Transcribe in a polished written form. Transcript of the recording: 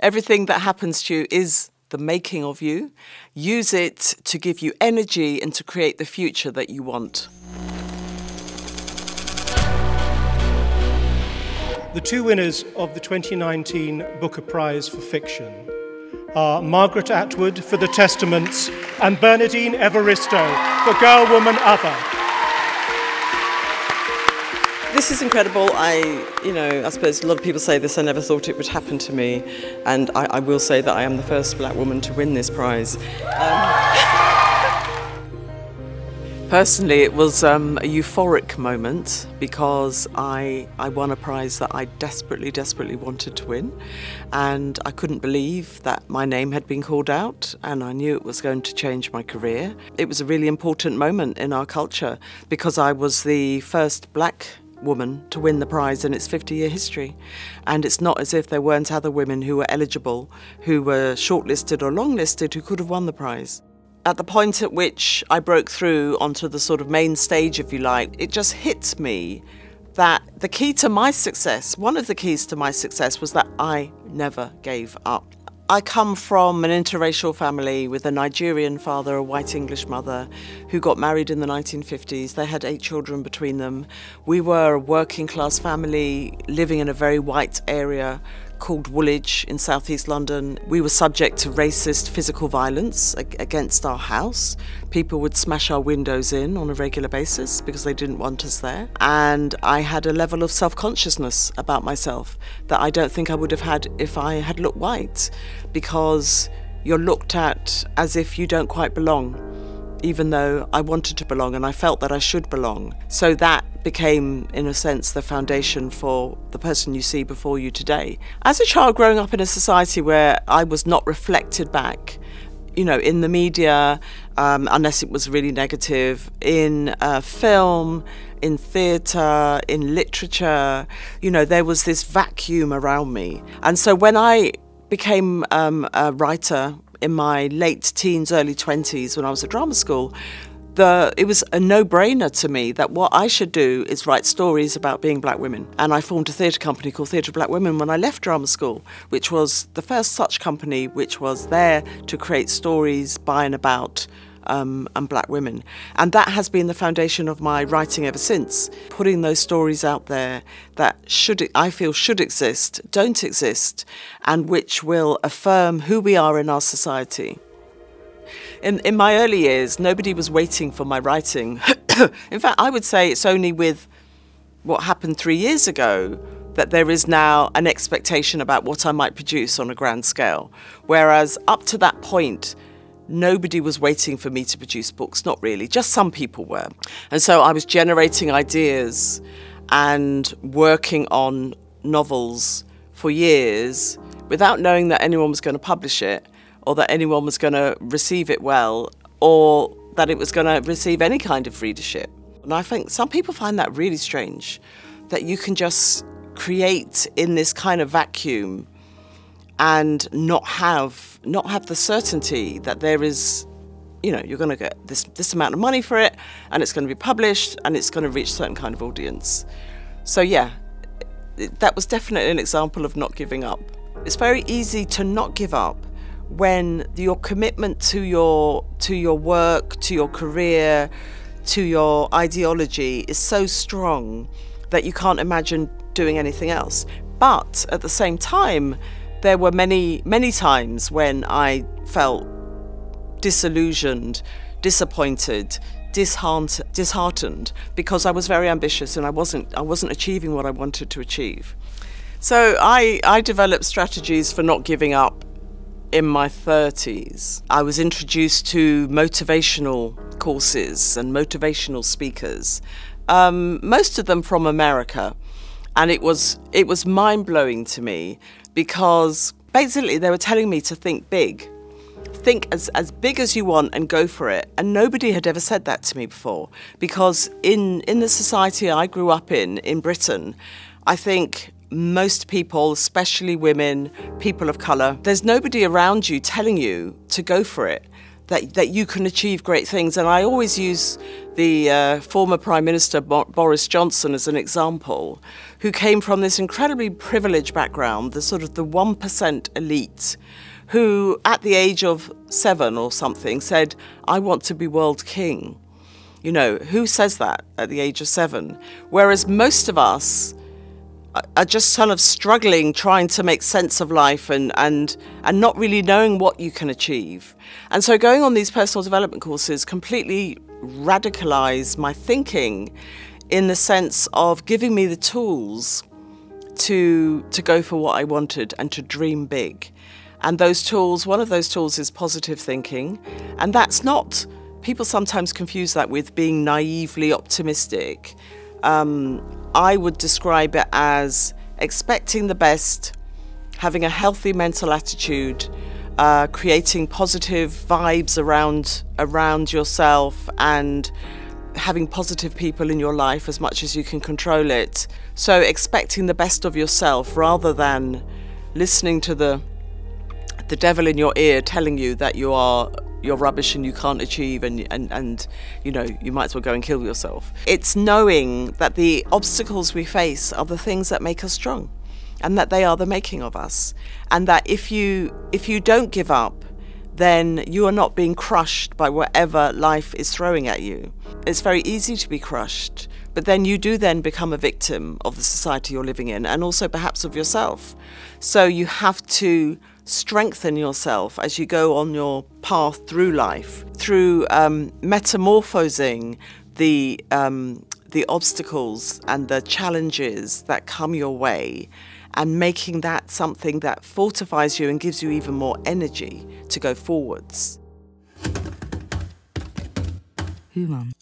Everything that happens to you is the making of you. Use it to give you energy and to create the future that you want. The two winners of the 2019 Booker Prize for Fiction are Margaret Atwood for The Testaments and Bernardine Evaristo for Girl, Woman, Other. This is incredible. I suppose a lot of people say this, I never thought it would happen to me. And I will say that I am the first black woman to win this prize. Personally, it was a euphoric moment because I won a prize that I desperately, desperately wanted to win. And I couldn't believe that my name had been called out, and I knew it was going to change my career. It was a really important moment in our culture because I was the first black woman to win the prize in its 50-year history. And it's not as if there weren't other women who were eligible, who were shortlisted or longlisted, who could have won the prize. At the point at which I broke through onto the sort of main stage, if you like, it just hit me that the key to my success, one of the keys to my success, was that I never gave up. I come from an interracial family with a Nigerian father, a white English mother, who got married in the 1950s. They had 8 children between them. We were a working class family living in a very white area called Woolwich in southeast London. We were subject to racist physical violence against our house. People would smash our windows in on a regular basis because they didn't want us there. And I had a level of self-consciousness about myself that I don't think I would have had if I had looked white, because you're looked at as if you don't quite belong, even though I wanted to belong and I felt that I should belong. So that became, in a sense, the foundation for the person you see before you today. As a child growing up in a society where I was not reflected back, in the media, unless it was really negative, in film, in theatre, in literature, there was this vacuum around me. And so when I became a writer in my late teens, early 20s, when I was at drama school, it was a no-brainer to me that what I should do is write stories about being black women. And I formed a theatre company called Theatre of Black Women when I left drama school, which was the first such company which was there to create stories by and about and black women. And that has been the foundation of my writing ever since, putting those stories out there that I feel should exist, don't exist, and which will affirm who we are in our society. In my early years, nobody was waiting for my writing. In fact, I would say it's only with what happened 3 years ago that there is now an expectation about what I might produce on a grand scale. Whereas up to that point, nobody was waiting for me to produce books, not really, just some people were. And so I was generating ideas and working on novels for years without knowing that anyone was going to publish it, or that anyone was going to receive it well, or that it was going to receive any kind of readership. And I think some people find that really strange, that you can just create in this kind of vacuum and not have the certainty that there is, you're going to get this amount of money for it, and it's going to be published, and it's going to reach a certain kind of audience. So yeah, that was definitely an example of not giving up. It's very easy to not give up when your commitment to your work, to your career, to your ideology is so strong that you can't imagine doing anything else. But at the same time, there were many, many times when I felt disillusioned, disappointed, disheartened, because I was very ambitious and I wasn't achieving what I wanted to achieve. So I developed strategies for not giving up in my 30s. I was introduced to motivational courses and motivational speakers, most of them from America. And it was mind-blowing to me, because basically they were telling me to think big. Think as big as you want and go for it. And nobody had ever said that to me before, because in the society I grew up in Britain, I think most people, especially women, people of colour, there's nobody around you telling you to go for it. that you can achieve great things. And I always use the former Prime Minister Boris Johnson as an example, who came from this incredibly privileged background, the sort of the 1% elite, who at the age of 7 or something said, "I want to be world king." You know, who says that at the age of 7? Whereas most of us are just sort of struggling, trying to make sense of life and not really knowing what you can achieve. And so going on these personal development courses completely radicalized my thinking in the sense of giving me the tools to go for what I wanted and to dream big. And those tools, one of those tools is positive thinking. And that's not, people sometimes confuse that with being naively optimistic. I would describe it as expecting the best, having a healthy mental attitude, creating positive vibes around yourself, and having positive people in your life as much as you can control it. So expecting the best of yourself rather than listening to the devil in your ear telling you that you're rubbish and you can't achieve and you know, you might as well go and kill yourself. It's knowing that the obstacles we face are the things that make us strong, and that they are the making of us, and that if you don't give up, then you are not being crushed by whatever life is throwing at you. It's very easy to be crushed, but then you do then become a victim of the society you're living in, and also perhaps of yourself. So you have to strengthen yourself as you go on your path through life, through metamorphosing the obstacles and the challenges that come your way, and making that something that fortifies you and gives you even more energy to go forwards. Human.